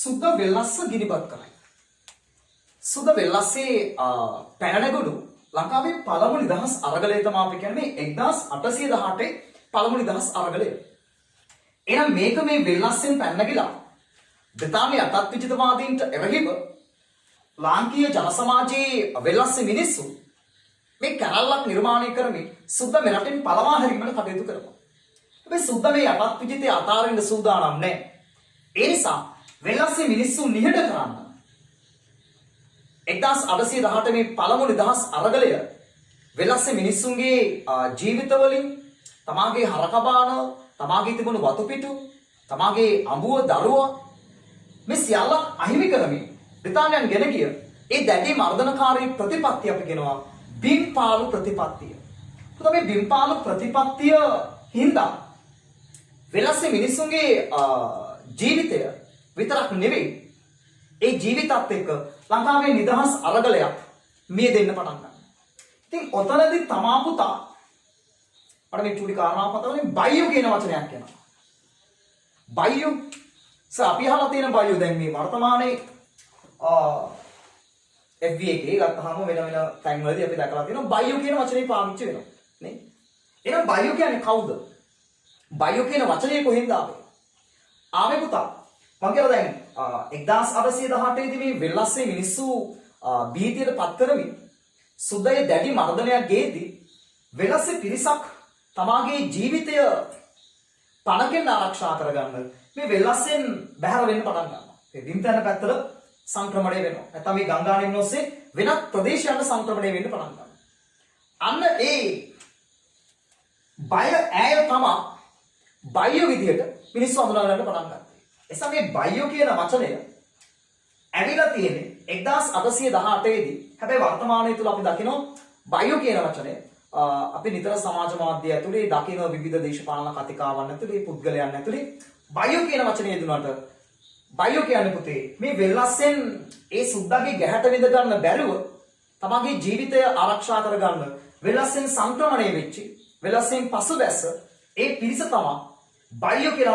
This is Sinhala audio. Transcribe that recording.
සුද්ද වෙල්ලස්ස ගිනිපත් කරයි. සුද්ද වෙල්ලස්සේ පැන නැගුණු ලංකාවේ පළමු නිදහස් අරගලය තමයි අපි කියන්නේ 1818 පළමු නිදහස් අරගලය. එහෙනම් මේක මේ වෙල්ලස්සෙන් පැන නැගිලා බ්‍රිතාන්‍ය අතත් විජිතවාදීන්ට එරෙහිව ලාංකීය ජන සමාජයේ වෙල්ලස්සේ මිනිස්සු මේ කැරල්ලක් නිර්මාණය කරමින් සුද්ද මෙරටින් පළවා හැරීමට කටයුතු කරනවා. හැබැයි සුද්ද මේ අතත් විජිතේ අතාරින්න සූදානම් නැහැ. ඒ නිසා වෙල්ලස්සේ මිනිස්සු නිහඬ කරන්න 1818 මේ පළමු නිදහස් අරගලය වෙල්ලස්සේ මිනිස්සුන්ගේ ජීවිතවලින් තමාගේ හරකබාන, තමාගේ තිබුණු වතුපිටු, තමාගේ අඹුව දරුවා මේ සියල්ල අහිමි කරමින් බ්‍රිතාන්‍යයන් ගෙන ගිය ඒ දැඩි මර්ධනකාරී ප්‍රතිපත්තිය අපි කියනවා බිම්පාලු ප්‍රතිපත්තිය. පුතා මේ බිම්පාලු ප්‍රතිපත්තිය හින්දා වෙලස්සේ මිනිස්සුන්ගේ ජීවිතය විතරක් නෙවෙයි ඒ ජීවිතත් එක්ක ලංකාවේ නිදහස් අරගලයක් මේ දෙන්න පටන් ගන්නවා. ඉතින් ඔතනදී තමා පුතා අර මේ චූටි කාරණාවක් මතකනේ බයියෝ කියන වචනයක් එනවා. බයියෝ අපි අහලා තියෙන බයියෝ දැන් මේ වර්තමානයේ FB එකේ ගත්තාම වෙන තැන්වලදී අපි දැකලා තියෙනවා බයියෝ කියන වචනේ පාවිච්චි වෙනවා නේ. එහෙනම් බයියෝ කියන්නේ කවුද? බයියෝ කියන වචනේ කොහෙන්ද ආවේ? ආවේ පුතා මම කියලා දැන් 1818 දී මේ වෙල්ලස්සේ මිනිස්සු බීතියට පත් කරමින් සුද්දයේ දැඩි මර්ධනයක් ගේදී වෙල්ලස්සේ පිරිසක් තමාගේ ජීවිතය පණකින් ආරක්ෂා කරගන්න මේ වෙල්ලස්සෙන් බැහැර වෙන්න පටන් ගන්නවා. ඒ දින්තන පැත්තට සංක්‍රමණය වෙනවා. නැත්නම් මේ ගංගානදින් ඔස්සේ වෙනත් ප්‍රදේශයන්ට සංක්‍රමණය වෙන්න පටන් ගන්නවා. අන්න ඒ බය ඈය තමයි බයියෝ විදියට මිනිස්සු හඳුනා ගන්න පටන් ගත්තා. එසම මේ බයියෝ කියන වචනය ඇවිල්ලා තියෙන්නේ 1818 දී. හැබැයි වර්තමානයේ තුල අපි දකිනවා බයියෝ කියන වචනය අපි නිතර සමාජ මාධ්‍ය ඇතුලේ දකින විවිධ දේශපාලන කතිකාවන් ඇතුලේ පුද්ගලයන් ඇතුලේ බයියෝ කියන වචනේ යෙදුනට බයියෝ කියන්නේ පුතේ මේ වෙල්ලස්සෙන් ඒ සුද්දාගේ ගැහැට විඳ ගන්න බැරුව තමගේ ජීවිතය ආරක්ෂා කර ගන්න වෙල්ලස්සෙන් සංක්‍රමණය වෙච්චි වෙල්ලස්සෙන් පසුබැස ඒ පිරිස තමයි බයියෝ කියලා